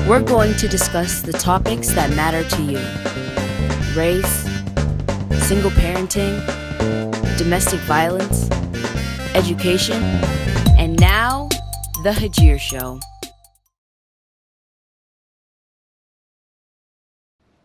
We're going to discuss the topics that matter to you: race, single parenting, domestic violence, education, and now, the Hagir Show.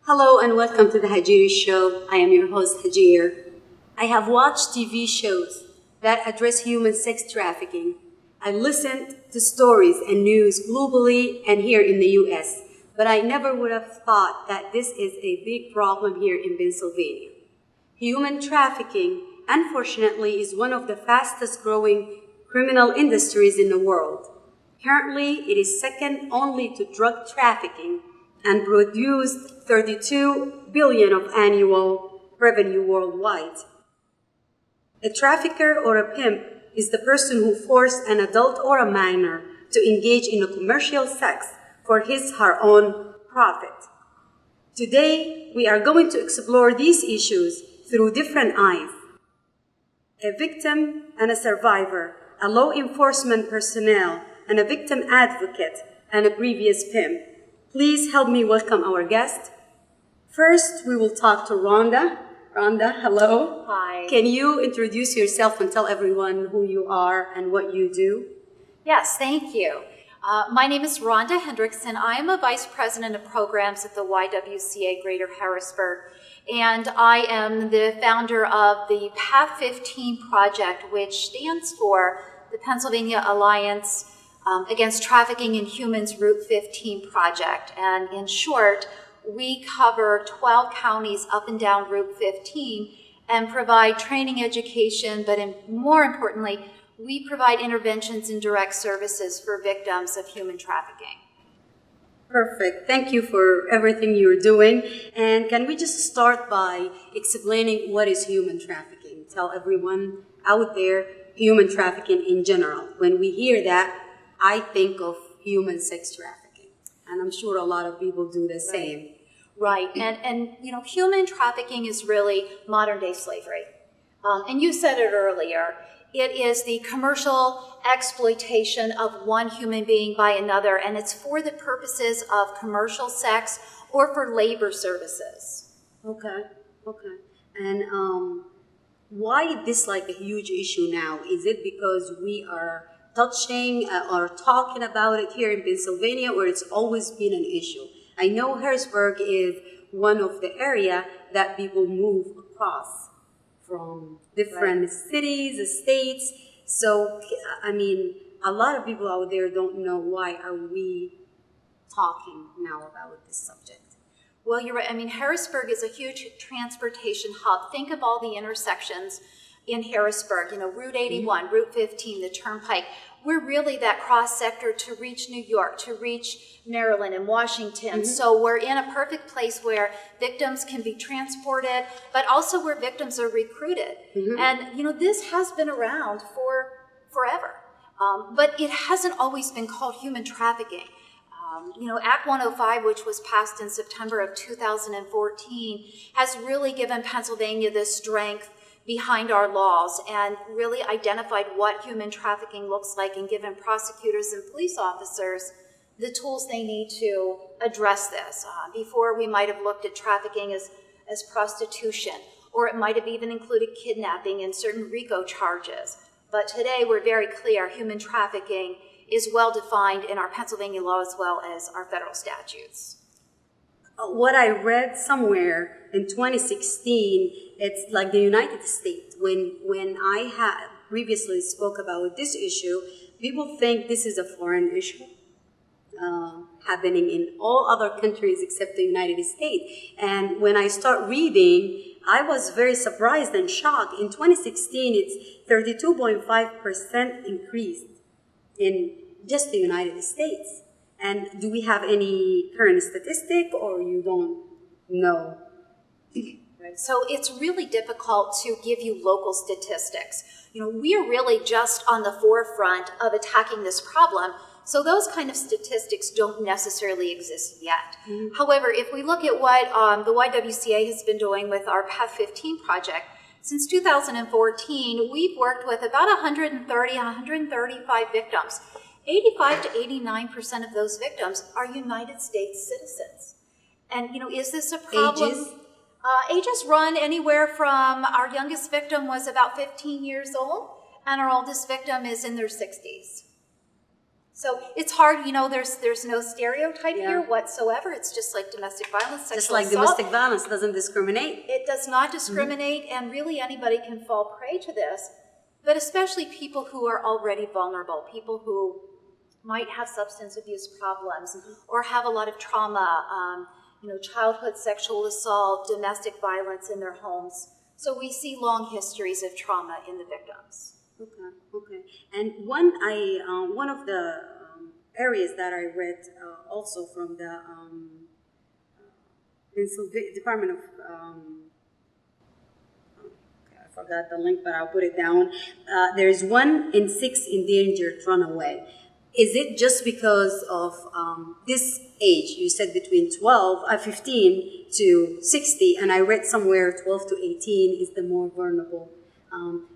Hello and welcome to the Hagir Show. I am your host, Hagir. I have watched TV shows that address human sex trafficking. I listened to stories and news globally and here in the US, but I never would have thought that this is a big problem here in Pennsylvania. Human trafficking, unfortunately, is one of the fastest growing criminal industries in the world. Currently, it is second only to drug trafficking and produced $32 billion of annual revenue worldwide. A trafficker or a pimp is the person who forced an adult or a minor to engage in a commercial sex for his/her own profit. Today, we are going to explore these issues through different eyes: a victim and a survivor, a law enforcement personnel, and a victim advocate, and a previous pimp. Please help me welcome our guest. First, we will talk to Rhonda. Rhonda, hello. Hi. Can you introduce yourself and tell everyone who you are and what you do? Yes, thank you. My name is Rhonda Hendrickson. I am a Vice President of Programs at the YWCA Greater Harrisburg, and I am the founder of the Path 15 project, which stands for the Pennsylvania Alliance Against Trafficking in Humans Route 15 project. And in short, we cover 12 counties up and down Route 15 and provide training, education, but more importantly, we provide interventions and direct services for victims of human trafficking. Perfect. Thank you for everything you're doing. And can we just start by explaining what is human trafficking? Tell everyone out there human trafficking in general. When we hear that, I think of human sex trafficking. And I'm sure a lot of people do the same. Right. And you know, human trafficking is really modern day slavery. And you said it earlier. It is the commercial exploitation of one human being by another, and it's for the purposes of commercial sex or for labor services. Okay. And why is this like a huge issue now? Is it because we are touching or talking about it here in Pennsylvania, or it's always been an issue? I know Harrisburg is one of the area that people move across from different cities, states. So, I mean, a lot of people out there don't know why are we talking now about this subject. Well, you're right. I mean, Harrisburg is a huge transportation hub. Think of all the intersections in Harrisburg, you know, Route 81, Route 15, the Turnpike. We're really that cross sector to reach New York, to reach Maryland and Washington. So we're in a perfect place where victims can be transported, but also where victims are recruited. And, you know, this has been around for forever, but it hasn't always been called human trafficking. You know, Act 105, which was passed in September of 2014, has really given Pennsylvania the strength behind our laws and really identified what human trafficking looks like and given prosecutors and police officers the tools they need to address this. Before, we might have looked at trafficking as prostitution, or it might have even included kidnapping and certain RICO charges. But today, we're very clear human trafficking is well defined in our Pennsylvania law as well as our federal statutes. What I read somewhere in 2016, it's like the United States. When I had previously spoke about this issue, people think this is a foreign issue happening in all other countries except the United States. And when I start reading, I was very surprised and shocked. In 2016, it's 32.5% increase in just the United States. And do we have any current statistic, or you don't know? So it's really difficult to give you local statistics. You know, we are really just on the forefront of attacking this problem, so those kind of statistics don't necessarily exist yet. However, if we look at what the YWCA has been doing with our Path 15 project, since 2014, we've worked with about 135 victims. 85 to 89% of those victims are United States citizens. And, is this a problem? Ages? Ages run anywhere from, our youngest victim was about 15 years old, and our oldest victim is in their 60s. So it's hard, there's no stereotype here whatsoever. It's just like domestic violence, sexual Just like assault. domestic violence doesn't discriminate. It does not discriminate, and really anybody can fall prey to this, but especially people who are already vulnerable, people who might have substance abuse problems or have a lot of trauma, childhood sexual assault, domestic violence in their homes. So we see long histories of trauma in the victims. Okay. And one of the areas that I read also from the Department of I forgot the link, but I'll put it down. There is 1 in 6 endangered runaway. Is it just because of this age? You said between 15 to 60, and I read somewhere 12 to 18 is the more vulnerable.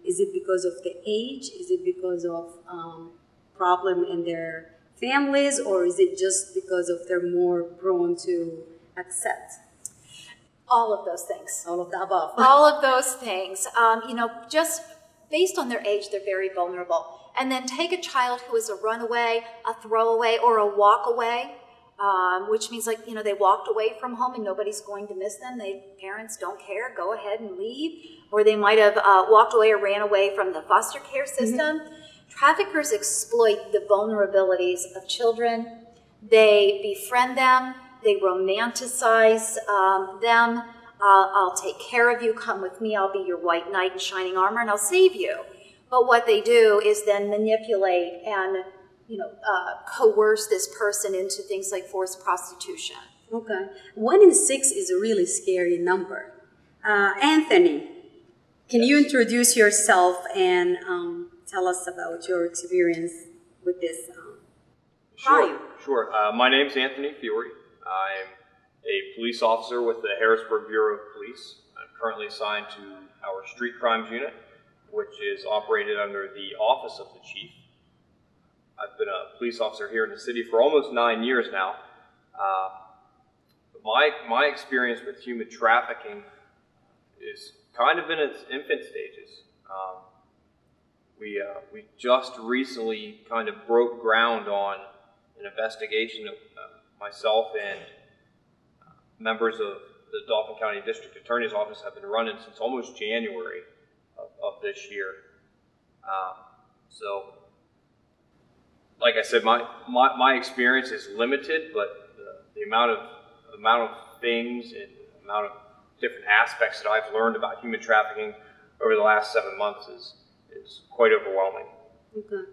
Is it because of the age? Is it because of problem in their families, or is it just because of they're more prone to accept? All of those things. All of the above. All of those things. Just based on their age, they're very vulnerable. And then take a child who is a runaway, a throwaway, or a walkaway, which means they walked away from home and nobody's going to miss them. Parents don't care, go ahead and leave. Or they might have walked away or ran away from the foster care system. Traffickers exploit the vulnerabilities of children. They befriend them. They romanticize them. I'll take care of you. Come with me. I'll be your white knight in shining armor, and I'll save you. But what they do is then manipulate and coerce this person into things like forced prostitution. Okay. 1 in 6 is a really scary number. Anthony, can you introduce yourself and tell us about your experience with this crime? Sure. My name's Anthony Fiore. I'm a police officer with the Harrisburg Bureau of Police. I'm currently assigned to our Street Crimes Unit, which is operated under the Office of the Chief. I've been a police officer here in the city for almost 9 years now. My experience with human trafficking is kind of in its infant stages. We just recently kind of broke ground on an investigation of myself and members of the Dauphin County District Attorney's Office have been running since almost January of this year. So, like I said, my experience is limited, but the amount of things and the amount of different aspects that I've learned about human trafficking over the last 7 months is quite overwhelming. Okay.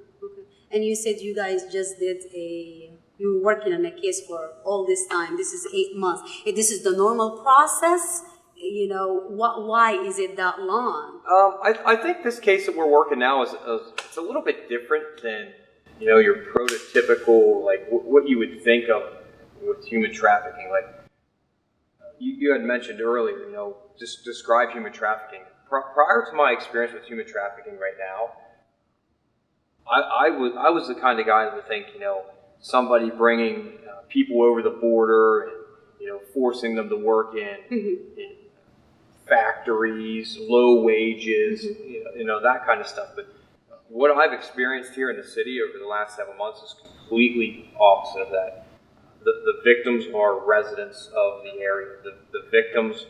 And you said you guys just you were working on a case for all this time. This is 8 months. This is the normal process? Why is it that long? I think this case that we're working now is it's a little bit different than your prototypical, like what you would think of with human trafficking. Like you had mentioned earlier, just describe human trafficking. Prior to my experience with human trafficking right now, I was the kind of guy that would think, somebody bringing people over the border and forcing them to work in factories, low wages, that kind of stuff. But what I've experienced here in the city over the last 7 months is completely opposite of that. The victims are residents of the area. The victims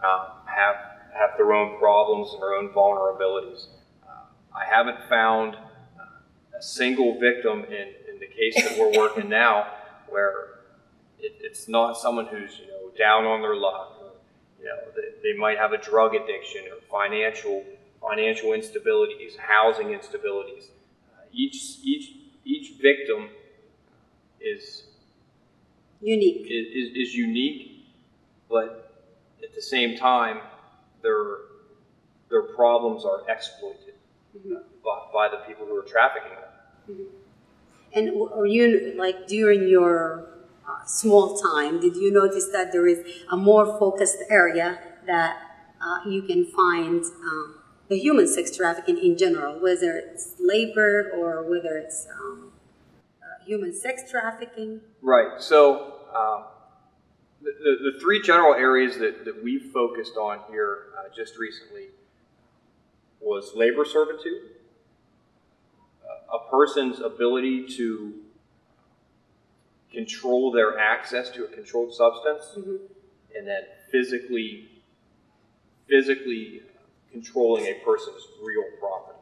have their own problems and their own vulnerabilities. I haven't found a single victim in the case that we're working now where it's not someone who's down on their luck. They might have a drug addiction or financial instabilities, housing instabilities. Each victim is unique. Is unique, but at the same time, their problems are exploited by the people who are trafficking them. And are you, like, during your small time, did you notice that there is a more focused area that you can find the human sex trafficking in general, whether it's labor or whether it's human sex trafficking? Right. So the three general areas that we've focused on here just recently was labor servitude, a person's ability to control their access to a controlled substance, and then physically controlling a person's real property.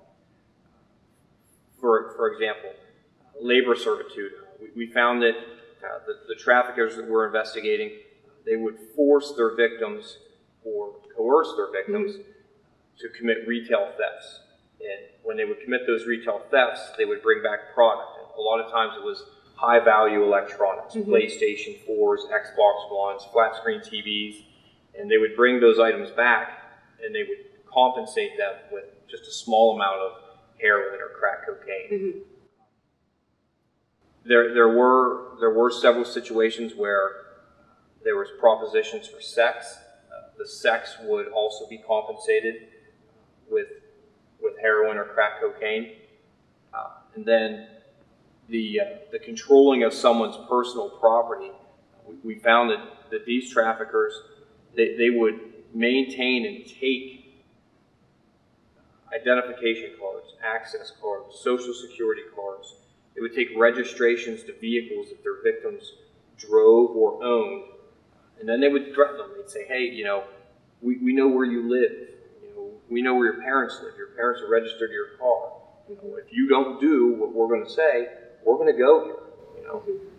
For example, labor servitude. We found that the traffickers that we're investigating, they would force their victims or coerce their victims to commit retail thefts. And when they would commit those retail thefts, they would bring back product. And a lot of times it was high-value electronics, PlayStation 4s, Xbox Ones, flat-screen TVs, and they would bring those items back and they would compensate them with just a small amount of heroin or crack cocaine. There were several situations where there was propositions for sex. The sex would also be compensated with heroin or crack cocaine, and then the controlling of someone's personal property. We found that these traffickers they would maintain and take identification cards, access cards, social security cards. They would take registrations to vehicles that their victims drove or owned, and then they would threaten them. They'd say, "Hey, we know where you live. We know where your parents live. Your parents are registered to your car. If you don't do what we're going to say, we're going to go here.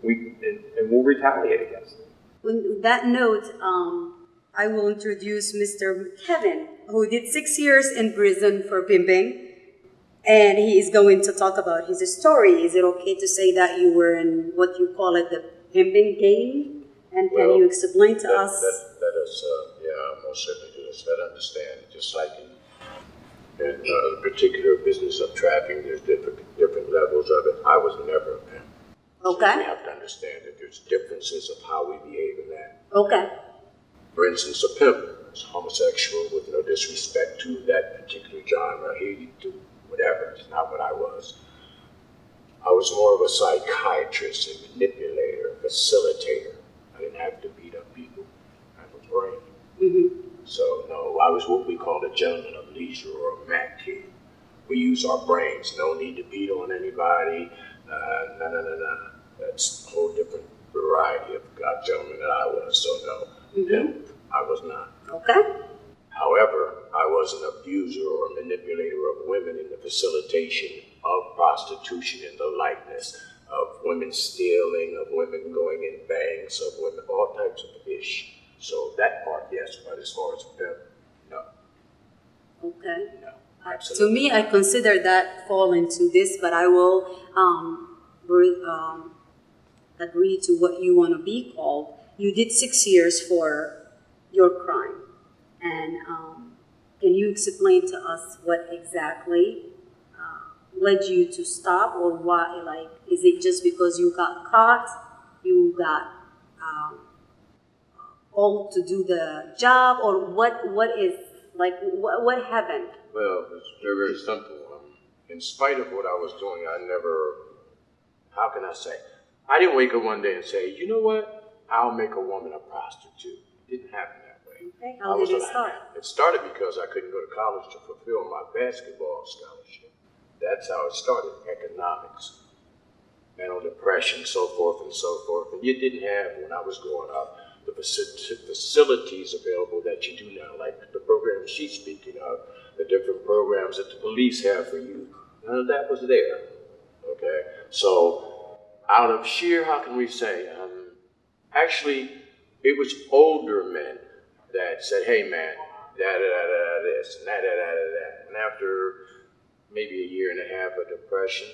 And we'll retaliate against them." On that note, I will introduce Mr. Kevin, who did 6 years in prison for pimping, and he is going to talk about his story. Is it okay to say that you were in what you call it, the pimping game? And can you explain to us? Let us, most certainly do this. Let us understand, just like in the particular business of trafficking, there's different levels of it. I was never a pimp. Okay. So we have to understand that there's differences of how we behave in that. Okay. For instance, a pimp is homosexual with no disrespect to that particular genre. He do whatever. It's not what I was. I was more of a psychiatrist, a manipulator, a facilitator. I didn't have to beat up people. I have a brain. So, no, I was what we call a gentleman of leisure or a Mac kid. We use our brains. No need to beat on anybody. No. That's a whole different variety of gentleman that I was. So, no, pimp, I was not. Okay. However, I was an abuser or a manipulator of women in the facilitation of prostitution and the likeness, of women stealing, of women going in banks, of women, all types of ish. So that part, yes, but as far as pimp, no. Okay. No, To absolutely. me, I consider that fall into this, but I will agree to what you want to be called. You did 6 years for your crime. And can you explain to us what exactly led you to stop, or why? Like, is it just because you got caught, you got called to do the job, or what is, like, what happened? Well, it's very, very simple. In spite of what I was doing, I never, how can I say? I didn't wake up one day and say, you know what, I'll make a woman a prostitute. It didn't happen that way. Okay, how did it start? It started because I couldn't go to college to fulfill my basketball scholarship. That's how it started, economics, mental depression, so forth and so forth. And you didn't have, when I was growing up, the facilities available that you do now, like the program she's speaking of, the different programs that the police have for you. None of that was there, okay? So out of sheer, how can we say, actually, it was older men that said, hey man, this, and that. And after maybe a year and a half of depression,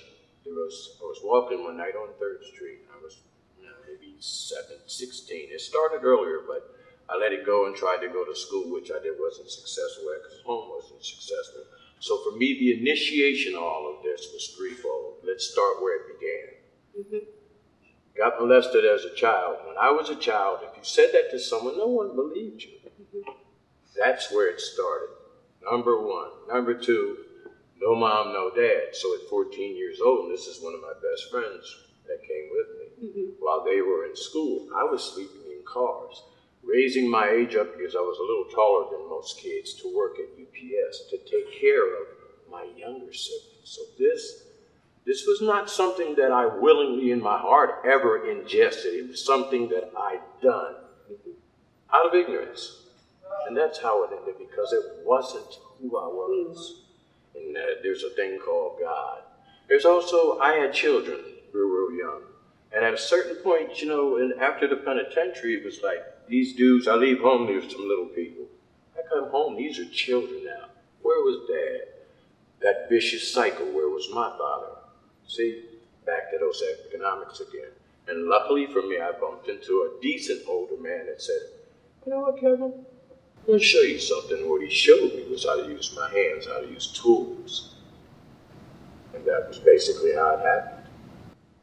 I was walking one night on 3rd Street. I was maybe 16. It started earlier, but I let it go and tried to go to school, which I wasn't successful at because home wasn't successful. So for me, the initiation of all of this was threefold. Let's start where it began. Got molested as a child. When I was a child, if you said that to someone, no one believed you. That's where it started. Number one. Number two, no mom, no dad. So at 14 years old, and this is one of my best friends that came with while they were in school, I was sleeping in cars, raising my age up because I was a little taller than most kids to work at UPS to take care of my younger siblings. So this was not something that I willingly in my heart ever ingested. It was something that I'd done out of ignorance. And that's how it ended, because it wasn't who I was. And there's a thing called God. There's also, I had children real young. And at a certain point, and after the penitentiary, it was like, these dudes, I leave home, there's some little people. I come home, these are children now. Where was Dad? That vicious cycle, where was my father? See, back to those economics again. And luckily for me, I bumped into a decent older man that said, you know what, Kevin? I'm going to show you something. What he showed me was how to use my hands, how to use tools. And that was basically how it happened.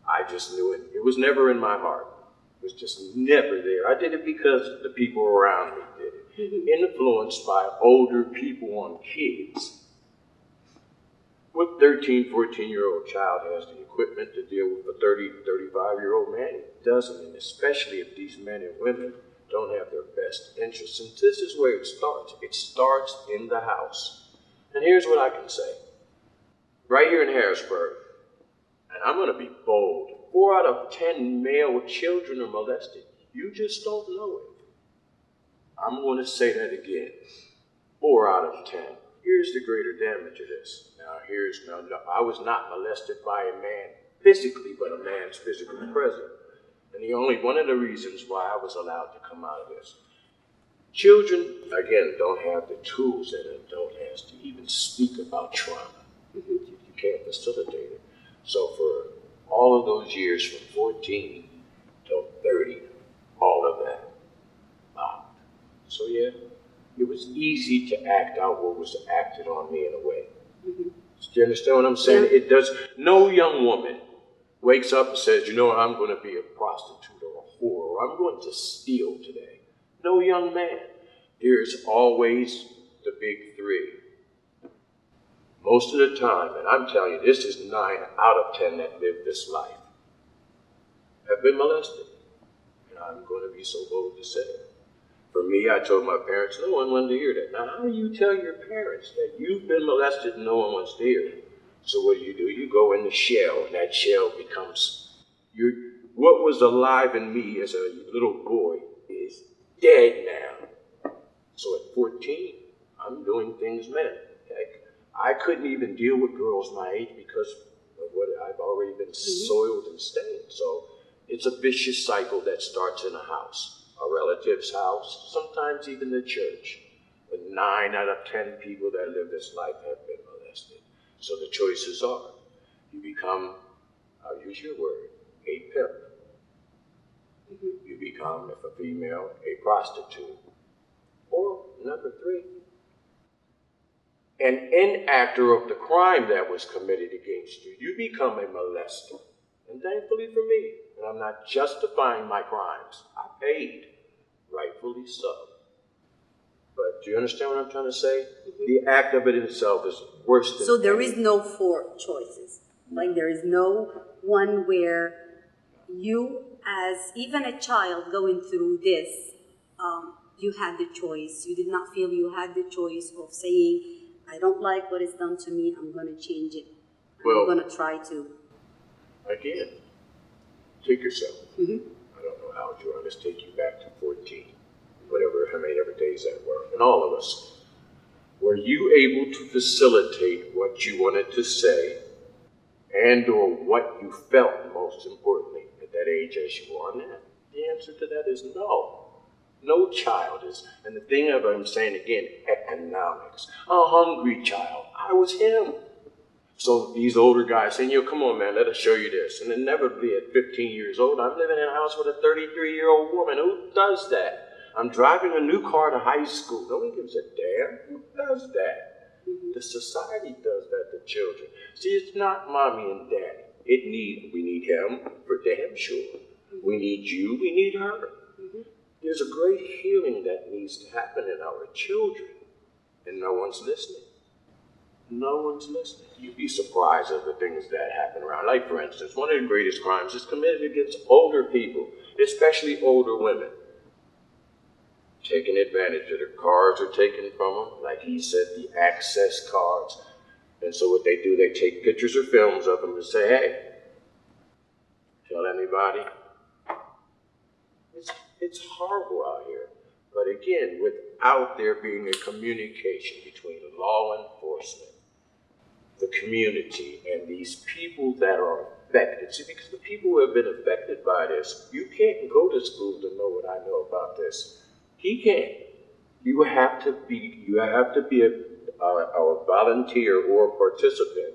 I just knew it. It was never in my heart. It was just never there. I did it because the people around me did it. Influenced by older people on kids. What 13, 14-year-old child has the equipment to deal with a 30, 35-year-old man? It doesn't, and especially if these men and women don't have their best interests. And this is where it starts. It starts in the house. And here's what I can say. Right here in Harrisburg, and I'm going to be bold, 4 out of 10 male children are molested. You just don't know it. I'm going to say that again. 4 out of 10. Here's the greater damage of this. Now, I was not molested by a man physically, but a man's physically present. And the only one of the reasons why I was allowed to come out of this. Children, again, don't have the tools that an adult has to even speak about trauma. You can't facilitate it. So for all of those years, from 14 till 30, all of that locked. So yeah, it was easy to act out what was acted on me in a way. Do you understand what I'm saying? Yeah. It does. No young woman wakes up and says, I'm going to be a prostitute or a whore, or I'm going to steal today. No young man. There's always the big 3. Most of the time, and I'm telling you, this is 9 out of 10 that live this life, have been molested. And I'm going to be so bold to say it. For me, I told my parents, no one wanted to hear that. Now, how do you tell your parents that you've been molested and no one wants to hear it? So what do? You go in the shell, and that shell becomes what was alive in me as a little boy is dead now. So at 14, I'm doing things, man. Heck, I couldn't even deal with girls my age because of what I've already been soiled and stained. So it's a vicious cycle that starts in a house, a relative's house, sometimes even the church. But 9 out of 10 people that live this life have been molested. So the choices are, you become, I'll use your word, a pimp. You become, if a female, a prostitute. Or, number 3, an enactor of the crime that was committed against you. You become a molester. And thankfully for me, and I'm not justifying my crimes, I paid, rightfully so. But do you understand what I'm trying to say? The act of it itself is worse than So there is no 4 choices. Like there is no one where you, as even a child going through this, you had the choice. You did not feel you had the choice of saying, I don't like what is done to me, I'm going to change it. I'm going to try to. Again, take yourself. I don't know how to, let's take you back to 14. How many days that were, and all of us. Were you able to facilitate what you wanted to say and or what you felt most importantly at that age as you are now? The answer to that is no. No child is, and the thing of I'm saying again, economics. A hungry child. I was him. So these older guys saying, come on, man, let us show you this. And inevitably at 15 years old, I'm living in a house with a 33-year-old woman. Who does that? I'm driving a new car to high school. No one gives a damn. Who does that? The society does that to children. See, it's not mommy and daddy. We need him for damn sure. We need you, we need her. There's a great healing that needs to happen in our children, and no one's listening. No one's listening. You'd be surprised at the things that happen around. Like, for instance, one of the greatest crimes is committed against older people, especially older women. Taking advantage of their cars are taken from them, like he said, the access cards. And so what they do, they take pictures or films of them and say, hey, tell anybody. It's horrible out here. But again, without there being a communication between law enforcement, the community, and these people that are affected. See, because the people who have been affected by this, you can't go to school to know what I know about this. He can't. You have to be a volunteer or a participant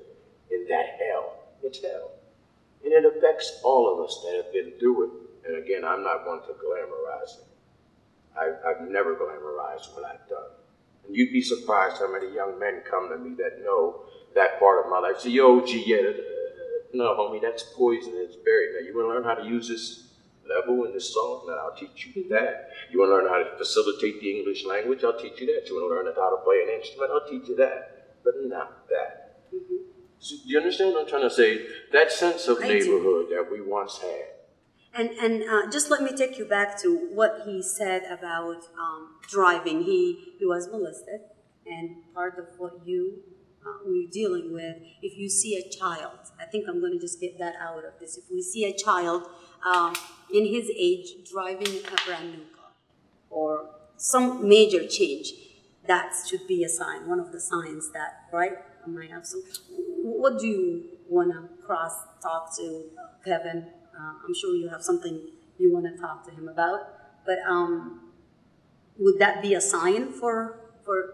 in that hell. It's hell. And it affects all of us that have been through it. And again, I'm not one to glamorize it. I've never glamorized what I've done. And you'd be surprised how many young men come to me that know that part of my life. Say, yo, G, yeah, no, homie, that's poison. It's buried. Now, you want to learn how to use this level in this song? Now, I'll teach you that. You want to learn how to facilitate the English language? I'll teach you that. You want to learn how to play an instrument? I'll teach you that. But not that. So, do you understand what I'm trying to say? That sense of neighborhood that we once had. And just let me take you back to what he said about driving. He was molested, and part of what we're dealing with, if you see a child, I think I'm going to just get that out of this. If we see a child in his age driving a brand new car or some major change, that should be a sign, one of the signs that, right? Am I absolutely? What do you want to talk to Kevin? I'm sure you have something you want to talk to him about, but would that be a sign for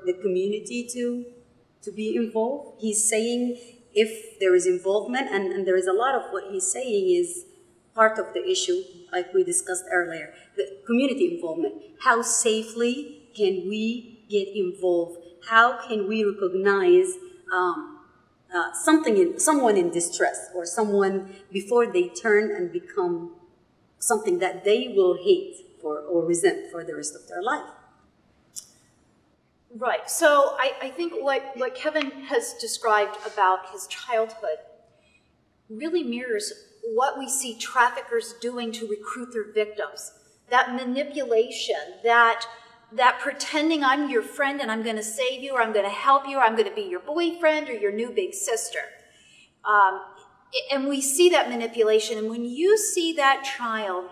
the community to be involved? He's saying if there is involvement, and there is a lot of what he's saying is part of the issue, like we discussed earlier, the community involvement. How safely can we get involved? How can we recognize someone in distress, or someone before they turn and become something that they will hate for or resent for the rest of their life? Right. So I think what Kevin has described about his childhood really mirrors what we see traffickers doing to recruit their victims. That manipulation, that pretending I'm your friend and I'm going to save you, or I'm going to help you, or I'm going to be your boyfriend or your new big sister. And we see that manipulation. And when you see that child,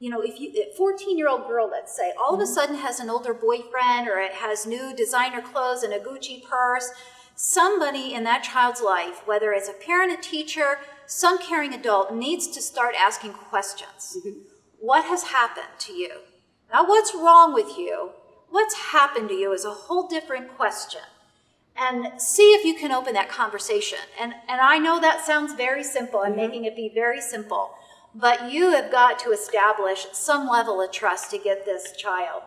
if a 14-year-old girl, let's say, all of a sudden has an older boyfriend, or it has new designer clothes and a Gucci purse, somebody in that child's life, whether it's a parent, a teacher, some caring adult, needs to start asking questions. What has happened to you? Not what's wrong with you. What's happened to you is a whole different question. And see if you can open that conversation. And I know that sounds very simple. I'm making it be very simple. But you have got to establish some level of trust to get this child,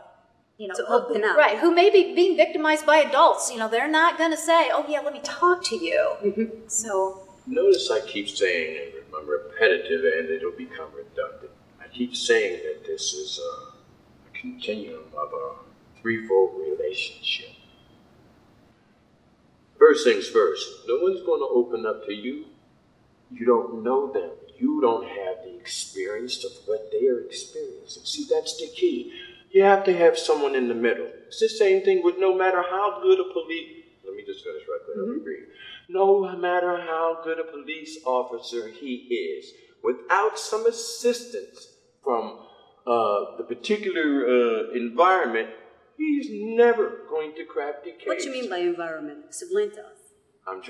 to open up. Right, who may be being victimized by adults. They're not going to say, oh, yeah, let me talk to you. So notice I keep saying, and I'm repetitive, and it'll become redundant. I keep saying that this is a continuum of a threefold relationship. First things first, no one's going to open up to you. You don't know them. You don't have the experience of what they are experiencing. See, that's the key. You have to have someone in the middle. It's the same thing with no matter how good a police... Let me just finish right there. Let me read. No matter how good a police officer he is, without some assistance from the particular environment, he's never going to crack the case. What do you mean by environment? Explain to us. I'm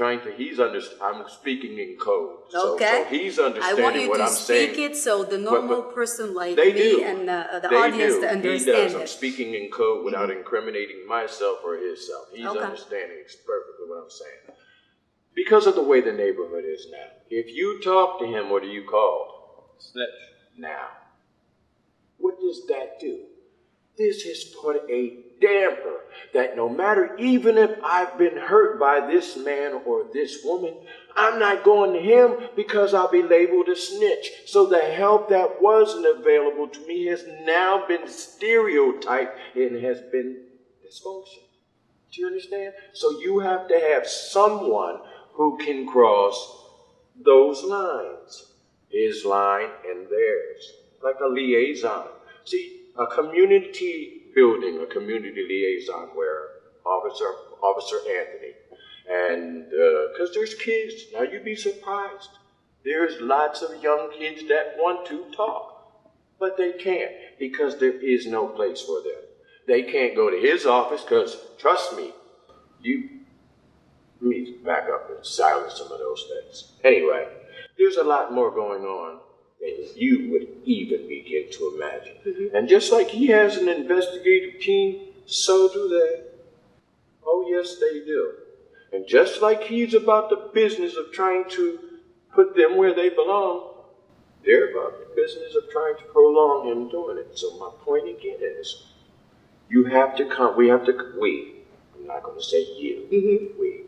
speaking in code. Okay. So he's understanding what I'm saying. I want you to speak it so the normal person like me and the audience to understand he does. it. I'm speaking in code without incriminating myself or himself. He's understanding perfectly what I'm saying. Because of the way the neighborhood is now, if you talk to him, what are you called? Snitch. Now, what does that do? This has put a damper that no matter, even if I've been hurt by this man or this woman, I'm not going to him because I'll be labeled a snitch. So the help that wasn't available to me has now been stereotyped and has been dysfunction. Do you understand? So you have to have someone who can cross those lines, his line and theirs, like a liaison. See, a community building, a community liaison where Officer Anthony, and because there's kids, now you'd be surprised. There's lots of young kids that want to talk, but they can't because there is no place for them. They can't go to his office because, trust me, let me back up and silence some of those things. Anyway, there's a lot more going on than you would even begin to imagine. Mm-hmm. And just like he has an investigative team, so do they. Oh, yes, they do. And just like he's about the business of trying to put them where they belong, they're about the business of trying to prolong him doing it. So my point again is, you have to come, we, I'm not going to say you, we.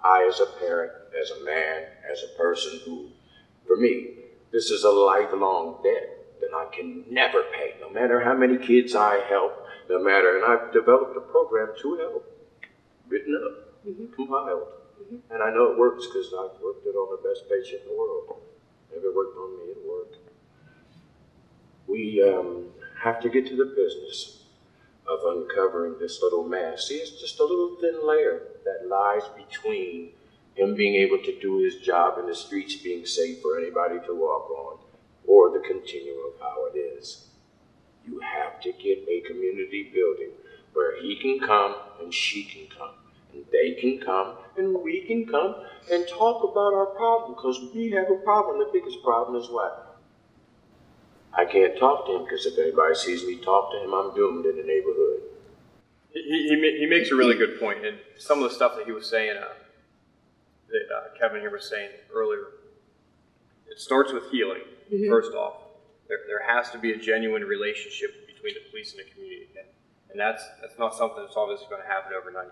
I as a parent, as a man, as a person who, for me, this is a lifelong debt that I can never pay, no matter how many kids I help, no matter, and I've developed a program to help, written up, compiled. And I know it works because I've worked it on the best patient in the world. If it worked on me, it'll work. We have to get to the business of uncovering this little mass. See, it's just a little thin layer that lies between him being able to do his job and the streets being safe for anybody to walk on, or the continuum of how it is. You have to get a community building where he can come and she can come, and they can come and we can come and talk about our problem, because we have a problem. The biggest problem is what? I can't talk to him because if anybody sees me talk to him, I'm doomed in the neighborhood. He makes a really good point, and some of the stuff that he was saying, that Kevin here was saying earlier, it starts with healing. First off, there has to be a genuine relationship between the police and the community, and that's not something that's obviously going to happen overnight.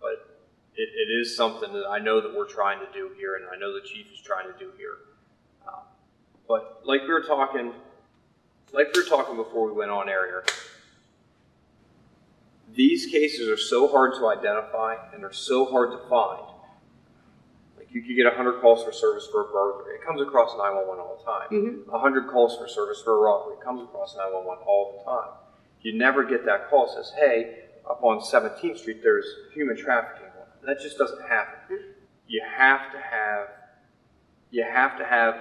But it is something that I know that we're trying to do here, and I know the chief is trying to do here. But like we were talking before we went on air here, these cases are so hard to identify and they're so hard to find. Like you could get 100 calls for service for a burglary. It comes across 911 all the time. 100 calls for service for a robbery. It comes across 911 all the time. You never get that call that says, hey, up on 17th Street there's human trafficking. That just doesn't happen. You have to have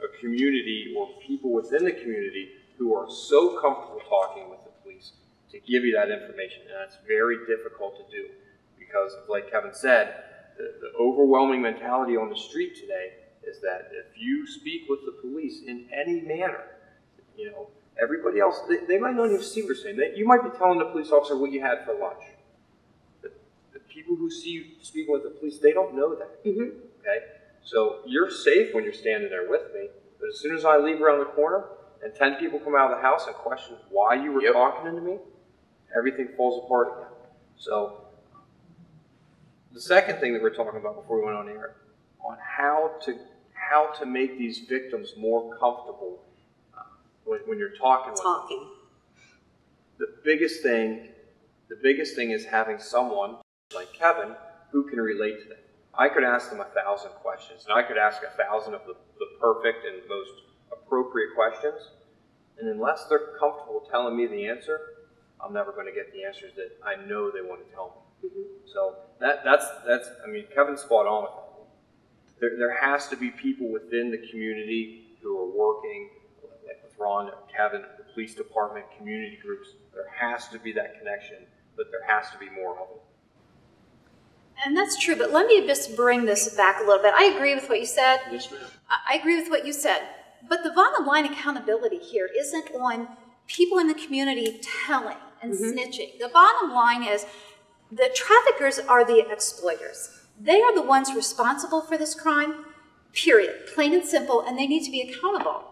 a community or people within the community who are so comfortable talking with the police to give you that information. And that's very difficult to do because, like Kevin said, the overwhelming mentality on the street today is that if you speak with the police in any manner, everybody else, they might not even see what you're saying. You might be telling the police officer what you had for lunch. The people who see you speaking with the police, they don't know that. Okay? So you're safe when you're standing there with me, but as soon as I leave around the corner and 10 people come out of the house and question why you were talking to me, everything falls apart again. So the second thing that we're talking about before we went on air, on how to make these victims more comfortable when you're talking with them. The biggest thing is having someone like Kevin who can relate to them. I could ask them 1,000 questions, and I could ask 1,000 of the perfect and most appropriate questions, and unless they're comfortable telling me the answer, I'm never going to get the answers that I know they want to tell me. So that's Kevin's spot on with that. There has to be people within the community who are working, like with Ron, Kevin, the police department, community groups. There has to be that connection, but there has to be more of it. And that's true, but let me just bring this back a little bit. I agree with what you said. Yes, ma'am. I agree with what you said. But the bottom line accountability here isn't on people in the community telling and snitching. The bottom line is the traffickers are the exploiters. They are the ones responsible for this crime, period. Plain and simple, and they need to be accountable.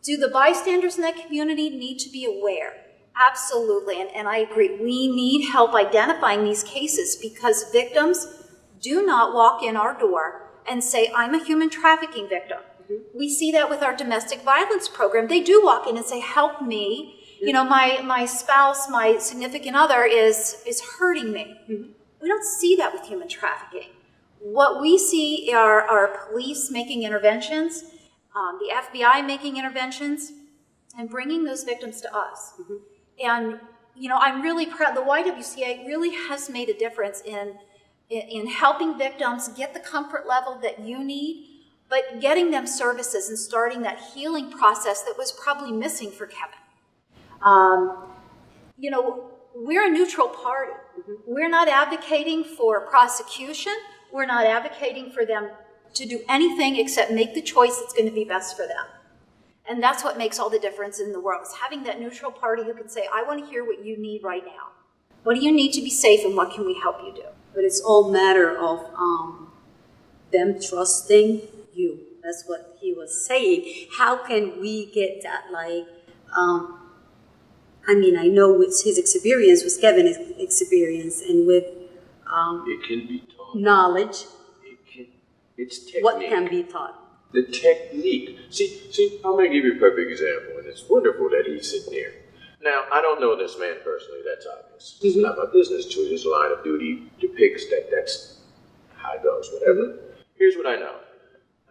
Do the bystanders in that community need to be aware? Absolutely, and I agree. We need help identifying these cases because victims do not walk in our door and say, I'm a human trafficking victim. We see that with our domestic violence program. They do walk in and say, help me. You know, my spouse, my significant other is hurting me. We don't see that with human trafficking. What we see are police making interventions, the FBI making interventions, and bringing those victims to us. And, you know, I'm really proud. The YWCA really has made a difference in helping victims get the comfort level that you need, but getting them services and starting that healing process that was probably missing for Kevin. You know, we're a neutral party. We're not advocating for prosecution. We're not advocating for them to do anything except make the choice that's going to be best for them. And that's what makes all the difference in the world, is having that neutral party who can say, I want to hear what you need right now. What do you need to be safe, and what can we help you do? But it's all matter of them trusting you. That's what he was saying. How can we get that, like, I mean, I know with his experience, with Kevin's experience, and with It can be taught. knowledge, It's technique. what can be taught? The technique. See, I'm going to give you a perfect example, and it's wonderful that he's sitting here. Now, I don't know this man personally, that's obvious. It's not my business to. His line of duty depicts that's how it goes, whatever. Here's what I know.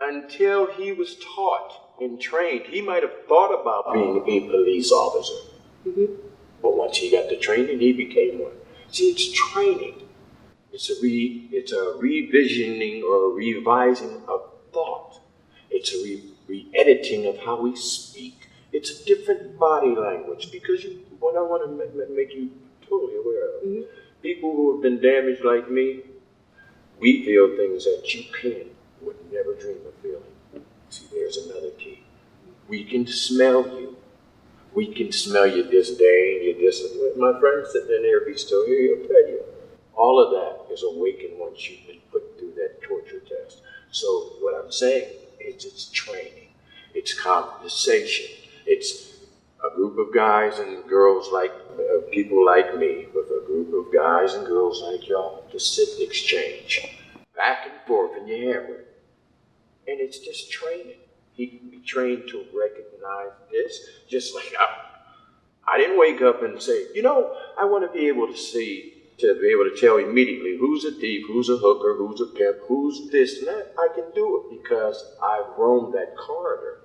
Until he was taught and trained, he might have thought about being a police officer. But once he got the training, he became one. See, it's training. It's a revisioning or a revising of thought. It's a re-editing of how we speak. It's a different body language, because what I want to make you totally aware of, people who have been damaged like me, we feel things that you would never dream of feeling. See, there's another key. We can smell you. We can smell your disdain, your my friend sitting in there, be still here, he'll tell you. All of that is awakened once you've been put through that torture test. So what I'm saying is, it's training, it's conversation, it's a group of guys and girls like people like me with a group of guys and girls like y'all to sit and exchange back and forth, and you hammer it. And it's just training. He can be trained to recognize this, just like I didn't wake up and say, you know, I want to be able to tell immediately who's a thief, who's a hooker, who's a pimp, who's this and that. I can do it because I roamed that corridor.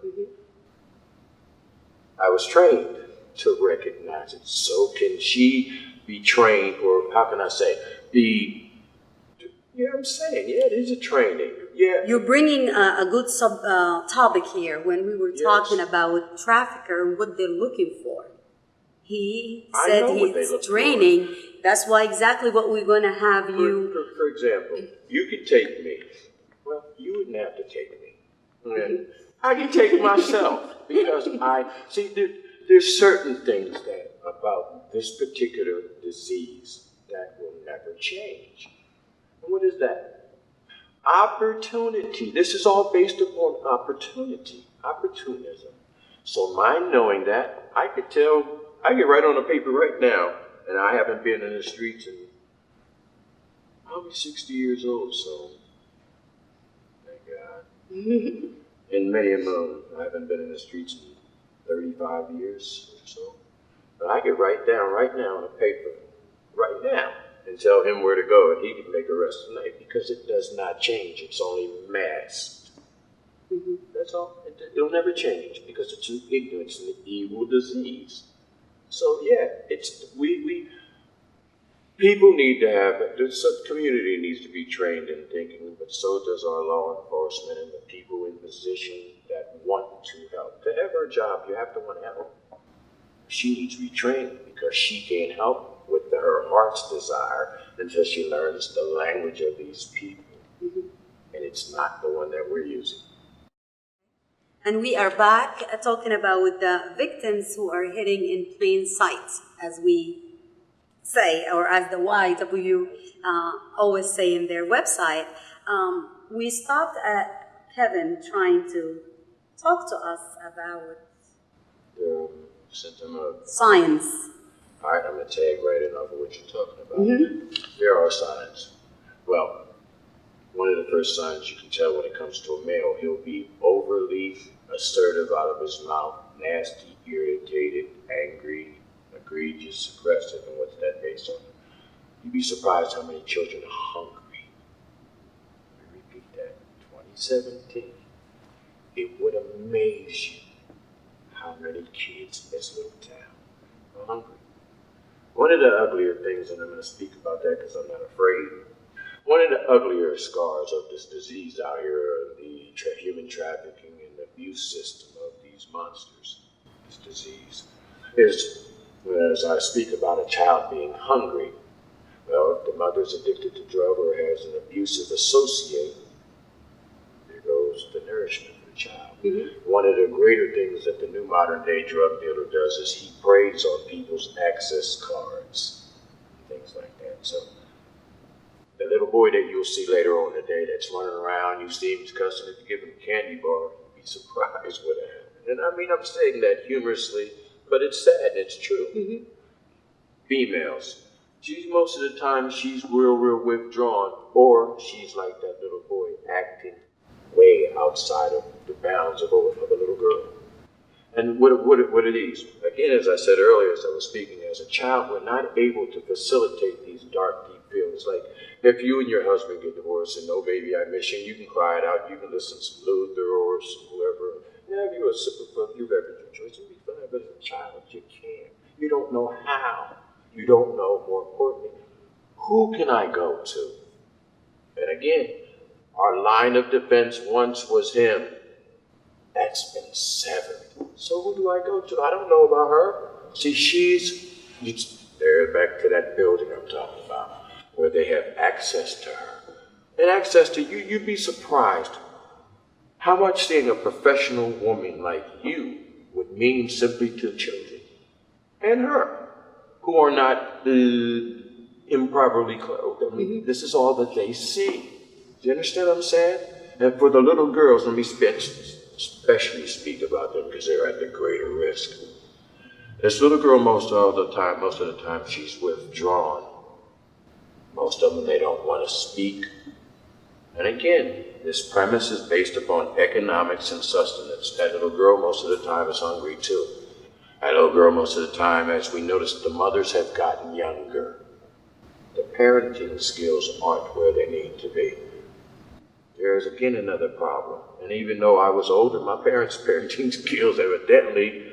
I was trained to recognize it. So can she be trained, or how can I say, I'm saying, it is a training. Yeah. You're bringing a good topic here when we were talking about trafficker and what they're looking for. He said he's training. That's why exactly what we're going to have you. For example, you could take me. Well, you wouldn't have to take me. I can take myself, because there's certain things about this particular disease that will never change. And what is that? Opportunity. This is all based upon opportunity, opportunism. So my knowing that, I could write on a paper right now, and I haven't been in the streets in, I'll be 60 years old, so thank God. In many a moon, I haven't been in the streets in 35 years or so. But I could write down right now on a paper, right now, and tell him where to go, and he can make arrest tonight, because it does not change. It's only masked. That's all. It'll never change, because it's an ignorance and an evil disease. So yeah, people need to have, the community needs to be trained in thinking, but so does our law enforcement and the people in position that want to help. To have her job, you have to want to help. She needs retraining, because she can't help with her heart's desire until she learns the language of these people. And it's not the one that we're using. And we are back talking about the victims who are hiding in plain sight, as we say, or as the YW always say in their website. We stopped at Kevin trying to talk to us about science. All right, I'm going to tag right in off of what you're talking about. There are signs. Well, one of the first signs you can tell when it comes to a male, he'll be overly assertive out of his mouth, nasty, irritated, angry, egregious, aggressive, and what's that based on? You'd be surprised how many children are hungry. Let me repeat that. 2017. It would amaze you how many kids in this little town are hungry. One of the uglier things, and I'm going to speak about that because I'm not afraid, one of the uglier scars of this disease out here, the human trafficking and abuse system of these monsters, this disease, is as I speak about a child being hungry. Well, if the mother's addicted to drug or has an abusive associate, there goes the nourishment for the child. Mm-hmm. One of the greater things that the new modern day drug dealer does is he preys on people's access cards, things like that. So the little boy that you'll see later on in the day that's running around, you see him cussing, if you give him a candy bar, you'll be surprised what happened. And I mean, I'm saying that humorously, but it's sad, it's true. Mm-hmm. Females. Most of the time, she's real withdrawn, or she's like that little boy acting way outside of the bounds of a little girl. And what are these? Again, as I said earlier, as I was speaking, as a child, we're not able to facilitate these dark, deep feelings. Like if you and your husband get divorced and no baby, I miss you, you can cry it out, you can listen to some Luther or whoever. Have you a sip of your beverage of choice, you'll be fine. But as a child, you can't. You don't know how. You don't know, more importantly, who can I go to? And again, our line of defense once was him. That's been severed. So who do I go to? I don't know about her. See, they're back to that building I'm talking about, where they have access to her. And access to you, you'd be surprised how much seeing a professional woman like you would mean simply to children and her, who are not improperly clothed. I mean, this is all that they see. Do you understand what I'm saying? And for the little girls, let me especially speak about them because they're at the greater risk. This little girl, most of the time, she's withdrawn. Most of them, they don't want to speak. And again, this premise is based upon economics and sustenance. That little girl, most of the time, is hungry too. That little girl, most of the time, as we notice, the mothers have gotten younger. The parenting skills aren't where they need to be. There's again another problem. And even though I was older, my parents' parenting skills evidently,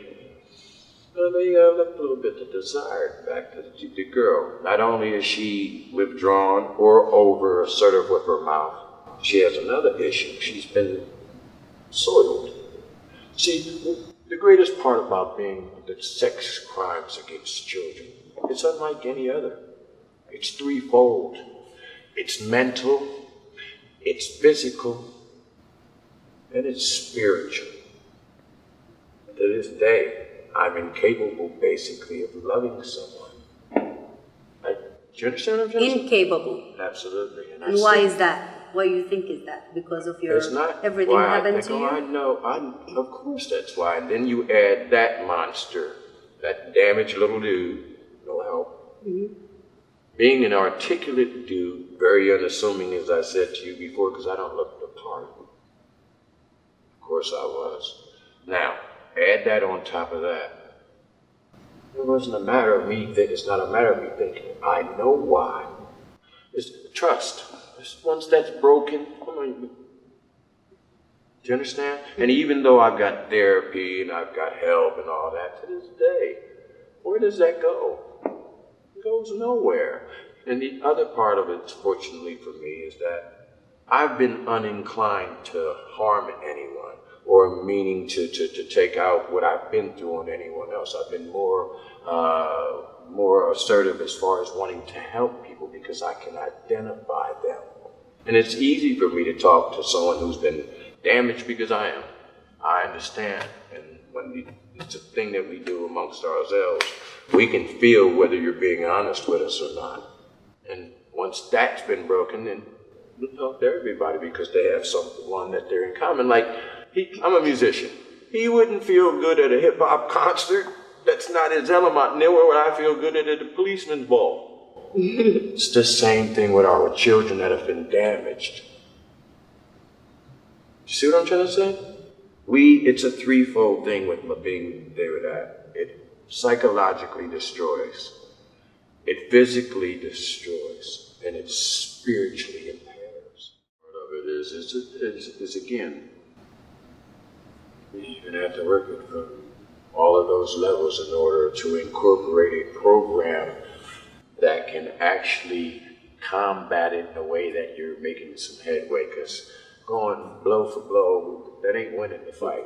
they left a little bit to desire back to the girl. Not only is she withdrawn or over assertive with her mouth, she has another issue. She's been soiled. See, the greatest part about being the sex crimes against children, it's unlike any other. It's threefold. It's mental, it's physical, and it's spiritual. To this day, I'm incapable, basically, of loving someone. Do you understand what I'm saying? Incapable. Absolutely. And why is that? Why you think is that? Because of your everything happened to you? I know. Of course that's why. And then you add that monster, that damaged little dude, no help. Mm-hmm. Being an articulate dude, very unassuming, as I said to you before, because I don't look the part. Of course I was. Now, add that on top of that. It wasn't a matter of me thinking. It's not a matter of me thinking. I know why. It's trust. Once that's broken, do you understand? And even though I've got therapy and I've got help and all that, to this day, where does that go? It goes nowhere. And the other part of it, fortunately for me, is that I've been uninclined to harm anyone or meaning to take out what I've been through on anyone else. I've been more assertive as far as wanting to help people because I can identify them. And it's easy for me to talk to someone who's been damaged because I am. I understand. And when it's a thing that we do amongst ourselves, we can feel whether you're being honest with us or not. And once that's been broken, then you talk to everybody because they have someone that they're in common. Like, I'm a musician. He wouldn't feel good at a hip-hop concert. That's not his element. Nowhere would I feel good at a policeman's ball. It's the same thing with our children that have been damaged. You see what I'm trying to say? It's a threefold thing with being there with that. psychologically destroys, it physically destroys, and it spiritually impairs. Part of it is again, we even have to work it from all of those levels in order to incorporate a program that can actually combat it in a way that you're making some headway, because going blow for blow, that ain't winning the fight.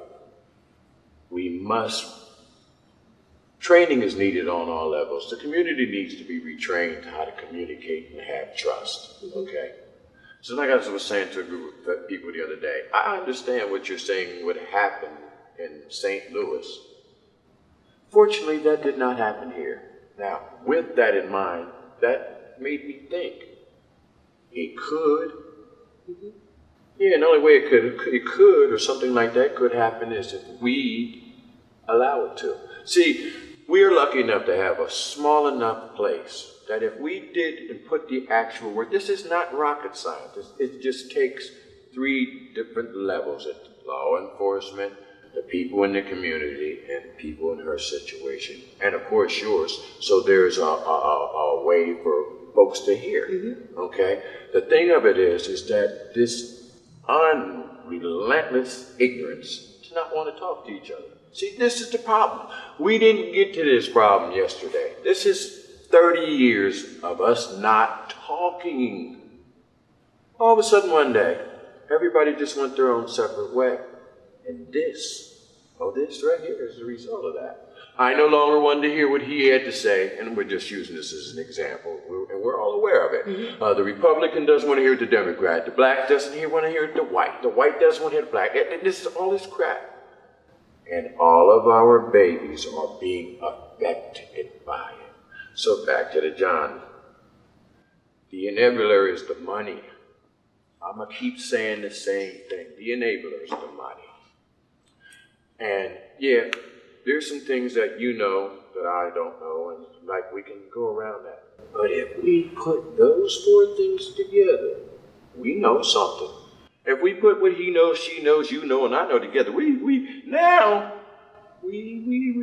Training is needed on all levels. The community needs to be retrained how to communicate and have trust, okay? So like I was saying to a group of people the other day, I understand what you're saying would happen in St. Louis. Fortunately, that did not happen here. Now, with that in mind, that made me think it could. Yeah, and the only way it could, or something like that could happen is if we allow it to. See, we are lucky enough to have a small enough place that if we did and put the actual work, this is not rocket science. It just takes 3 different levels: law enforcement, the people in the community, and people in her situation, and of course yours. So there's a way for folks to hear. Okay. The thing of it is that this unrelentless ignorance does not want to talk to each other. See, this is the problem. We didn't get to this problem yesterday. This is 30 years of us not talking. All of a sudden one day, everybody just went their own separate way. And this right here is the result of that. I no longer wanted to hear what he had to say, and we're just using this as an example, and we're all aware of it. The Republican doesn't want to hear the Democrat. The black doesn't want to hear the white. The white doesn't want to hear the black. This is all this crap. And all of our babies are being affected by it. So back to the John. The enabler is the money. I'm going to keep saying the same thing. The enabler is the money. And yeah, there's some things that you know that I don't know, and like we can go around that. But if we put those 4 things together, we know something. If we put what he knows, she knows, you know, and I know together, we're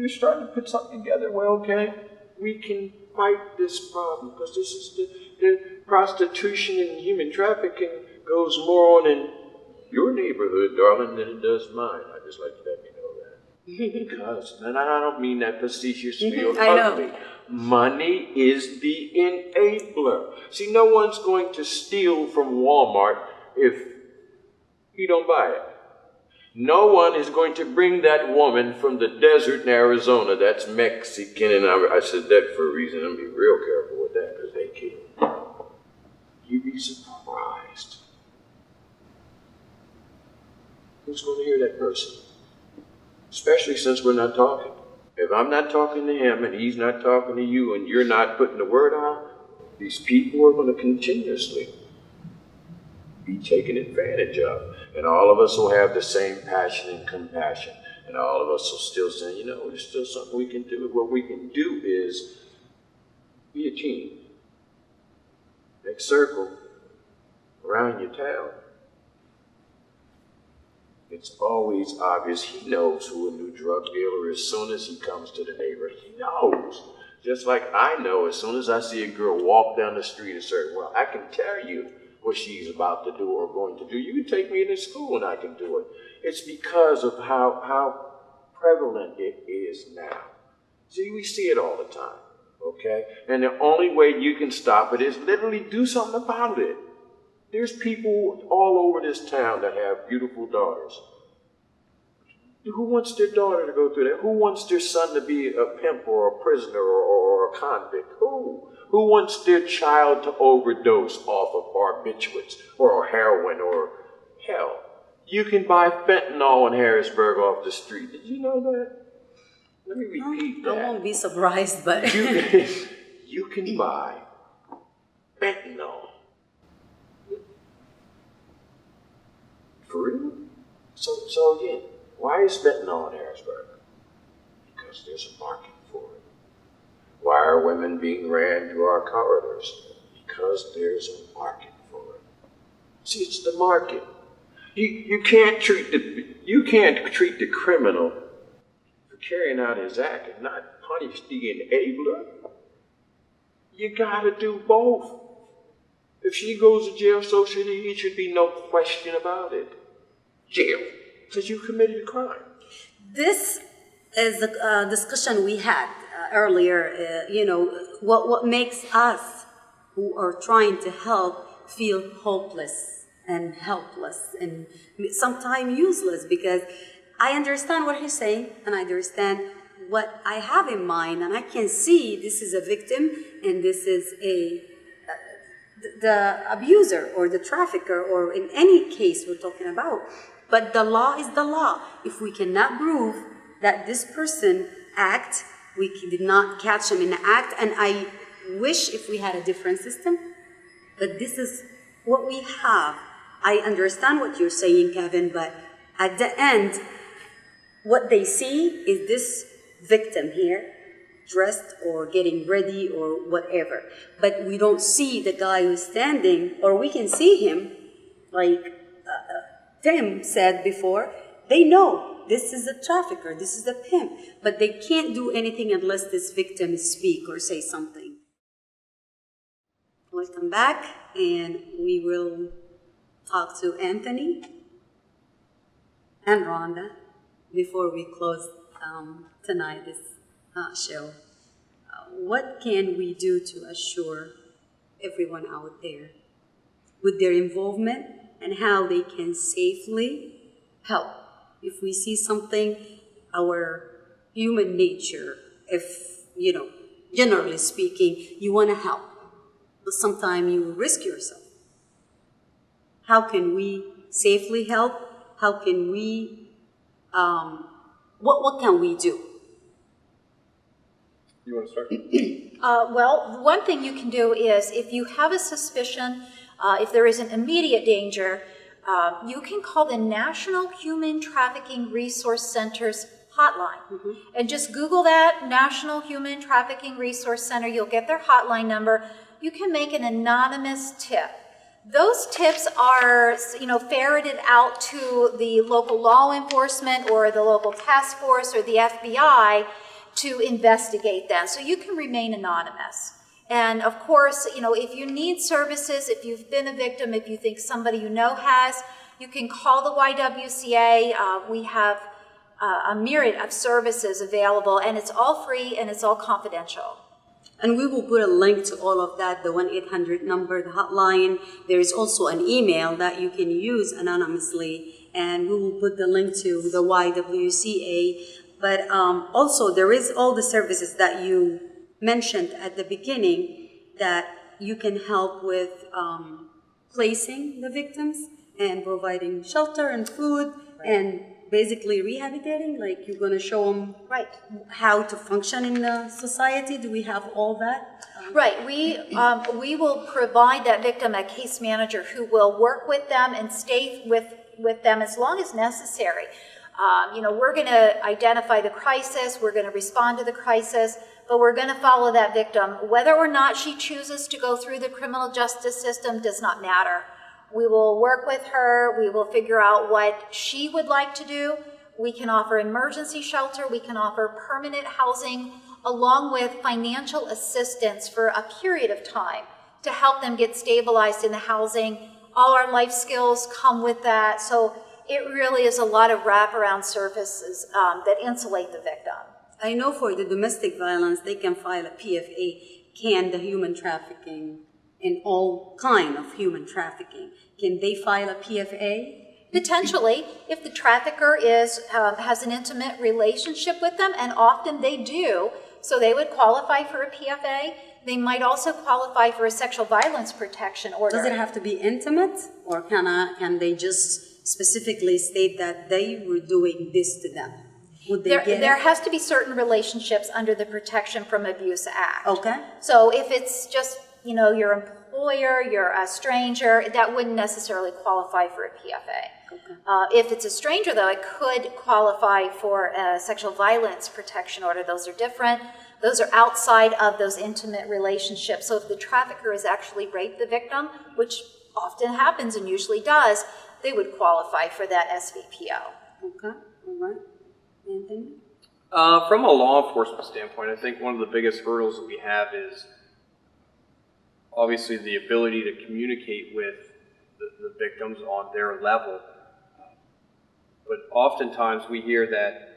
starting to put something together. Well, okay, we can fight this problem, because this is the prostitution and human trafficking goes more on in your neighborhood, darling, than it does mine. I just like to let you know that. Because, and I don't mean that facetious feel ugly. Money is the enabler. See, no one's going to steal from Walmart if you don't buy it. No one is going to bring that woman from the desert in Arizona that's Mexican, and I said that for a reason. I'm be real careful with that, because they kill. You'd be surprised. Who's going to hear that person? Especially since we're not talking. If I'm not talking to him and he's not talking to you and you're not putting the word out, these people are going to continuously be taken advantage of. And all of us will have the same passion and compassion. And all of us will still say, you know, there's still something we can do. What we can do is be a team. Make a circle around your town. It's always obvious. He knows who a new drug dealer is as soon as he comes to the neighborhood. He knows. Just like I know as soon as I see a girl walk down the street a certain way, I can tell you what she's about to do or going to do. You can take me to school and I can do it. It's because of how prevalent it is now. See, we see it all the time, okay? And the only way you can stop it is literally do something about it. There's people all over this town that have beautiful daughters. Who wants their daughter to go through that? Who wants their son to be a pimp or a prisoner or a convict? Who? Who wants their child to overdose off of barbiturates or heroin or hell? You can buy fentanyl in Harrisburg off the street. Did you know that? Let me repeat that. I won't be surprised, but you can buy fentanyl. For real? So again, why is fentanyl in Harrisburg? Because there's a market for it. Why are women being ran through our corridors? Because there's a market for it. See, it's the market. You can't treat the criminal. carrying out his act and not punish the enabler. You gotta do both. If she goes to jail, so should he. It should be no question about it. Jail, because you committed a crime. This is a discussion we had earlier. What makes us who are trying to help feel hopeless and helpless and sometimes useless, because I understand what he's saying and I understand what I have in mind, and I can see this is a victim and this is the abuser or the trafficker, or in any case we're talking about. But the law is the law. If we cannot prove that this person we did not catch him in the act, and I wish if we had a different system, but this is what we have. I understand what you're saying, Kevin, but at the end, what they see is this victim here, dressed or getting ready or whatever. But we don't see the guy who's standing, or we can see him, like Tim said before, they know this is a trafficker, this is a pimp, but they can't do anything unless this victim speak or say something. Welcome back, and we will talk to Anthony and Rhonda before we close tonight this show. What can we do to assure everyone out there with their involvement and how they can safely help? If we see something, our human nature, if, generally speaking, you want to help, but sometimes you risk yourself. How can we safely help? How can we, what can we do? You want to start? Well, one thing you can do is, if you have a suspicion, if there is an immediate danger, you can call the National Human Trafficking Resource Center's hotline. Mm-hmm. And just Google that, National Human Trafficking Resource Center. You'll get their hotline number. You can make an anonymous tip. Those tips are, ferreted out to the local law enforcement or the local task force or the FBI to investigate them. So you can remain anonymous. And of course, if you need services, if you've been a victim, if you think somebody you know has, you can call the YWCA. We have a myriad of services available, and it's all free and it's all confidential. And we will put a link to all of that, the 1-800 number, the hotline. There is also an email that you can use anonymously, and we will put the link to the YWCA. But also, there is all the services that you mentioned at the beginning that you can help with placing the victims and providing shelter and food, and basically rehabilitating, like you're going to show them how to function in the society. Do we have all that? Right. We will provide that victim a case manager who will work with them and stay with them as long as necessary. We're going to identify the crisis, we're going to respond to the crisis, but we're going to follow that victim. Whether or not she chooses to go through the criminal justice system does not matter. We will work with her, we will figure out what she would like to do. We can offer emergency shelter, we can offer permanent housing, along with financial assistance for a period of time to help them get stabilized in the housing. All our life skills come with that. So it really is a lot of wraparound services that insulate the victim. I know for the domestic violence, they can file a PFA, can the human trafficking, and all kind of human trafficking. Can they file a PFA? Potentially, if the trafficker has an intimate relationship with them, and often they do, so they would qualify for a PFA. They might also qualify for a sexual violence protection order. Does it have to be intimate, or can they just specifically state that they were doing this to them? Would they there has to be certain relationships under the Protection from Abuse Act. Okay. So if it's just, your employer, you're a stranger, that wouldn't necessarily qualify for a PFA. Okay. If it's a stranger, though, it could qualify for a sexual violence protection order. Those are different. Those are outside of those intimate relationships. So if the trafficker has actually raped the victim, which often happens and usually does, they would qualify for that SVPO. Okay. All right. Anthony? From a law enforcement standpoint, I think one of the biggest hurdles that we have is obviously the ability to communicate with the victims on their level. But oftentimes we hear that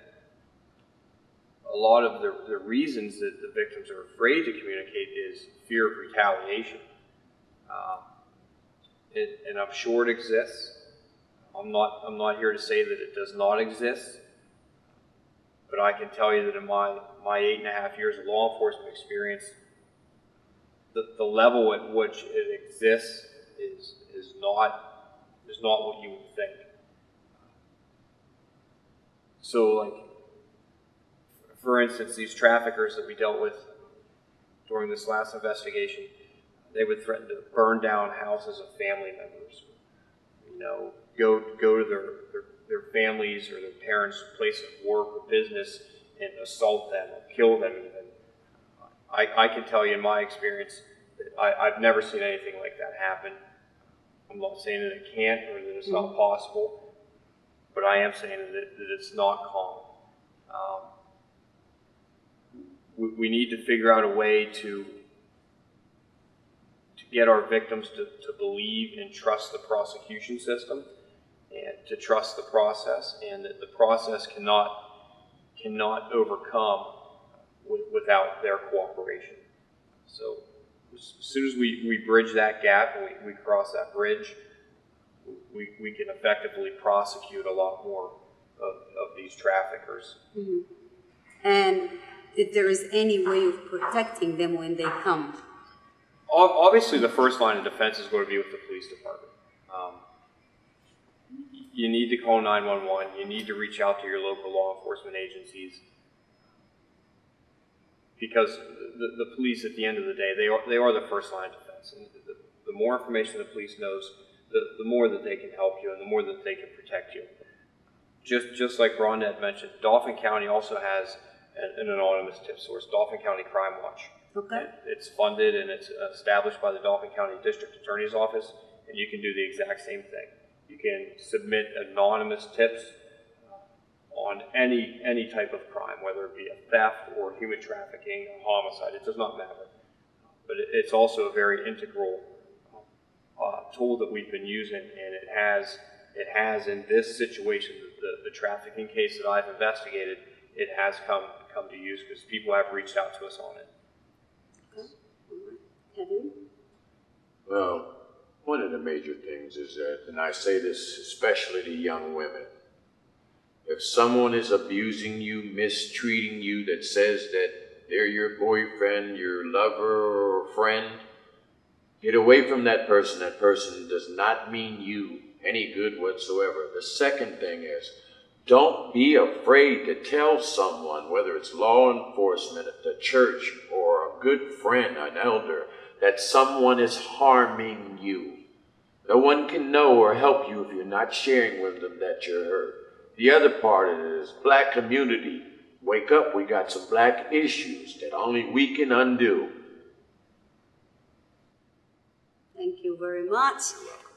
a lot of the reasons that the victims are afraid to communicate is fear of retaliation. And I'm sure it exists. I'm not here to say that it does not exist. But I can tell you that in my 8.5 years of law enforcement experience, the level at which it exists is not what you would think. So, like, for instance, these traffickers that we dealt with during this last investigation, they would threaten to burn down houses of family members. You know, go to their families or their parents' place of work or business and assault them or kill them even. I can tell you in my experience that I've never seen anything like that happen. I'm not saying that it can't or that it's not possible, but I am saying that it's not common. We need to figure out a way to get our victims to believe and trust the prosecution system and to trust the process, and that the process cannot overcome without their cooperation. So as soon as we bridge that gap and we cross that bridge, we can effectively prosecute a lot more of these traffickers. Mm-hmm. And if there is any way of protecting them when they come? Obviously, the first line of defense is going to be with the police department. You need to call 911. You need to reach out to your local law enforcement agencies, because the police, at the end of the day, they are the first line of defense. And the more information the police knows, the more that they can help you and the more that they can protect you. Just like Rhonda had mentioned, Dauphin County also has an anonymous tip source, Dauphin County Crime Watch. Okay. It's funded and it's established by the Dauphin County District Attorney's Office, and you can do the exact same thing. You can submit anonymous tips on any type of crime, whether it be a theft or human trafficking, a homicide. It does not matter. But it's also a very integral tool that we've been using, and it has in this situation, the trafficking case that I've investigated, it has come to use because people have reached out to us on it. Okay. Kevin? Well, one of the major things is that, and I say this especially to young women, if someone is abusing you, mistreating you, that says that they're your boyfriend, your lover, or friend, get away from that person. That person does not mean you any good whatsoever. The second thing is, don't be afraid to tell someone, whether it's law enforcement, the church, or a good friend, an elder, that someone is harming you. No one can know or help you if you're not sharing with them that you're hurt. The other part of it is, black community, wake up, we got some black issues that only we can undo. Thank you very much.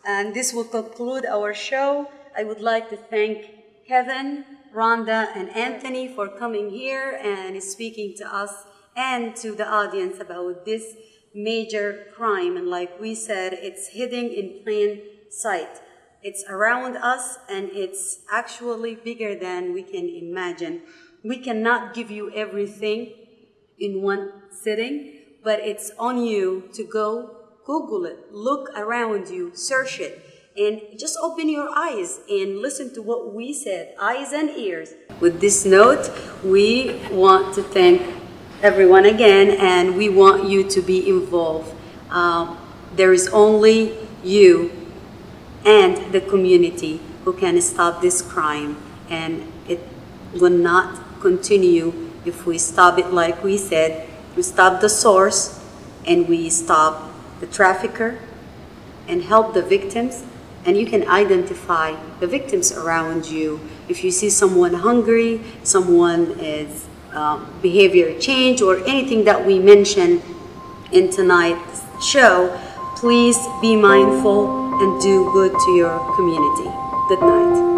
And this will conclude our show. I would like to thank Kevin, Rhonda, and Anthony for coming here and speaking to us and to the audience about this major crime. And like we said, it's hidden in plain sight. It's around us, and it's actually bigger than we can imagine. We cannot give you everything in one sitting, but it's on you to go Google it, look around you, search it, and just open your eyes and listen to what we said, eyes and ears. With this note, we want to thank everyone again, and we want you to be involved. There is only you and the community who can stop this crime, and it will not continue if we stop it. Like we said, we stop the source and we stop the trafficker and help the victims. And you can identify the victims around you. If you see someone hungry, someone is behavior change, or anything that we mentioned in tonight's show, please be mindful and do good to your community. Good night.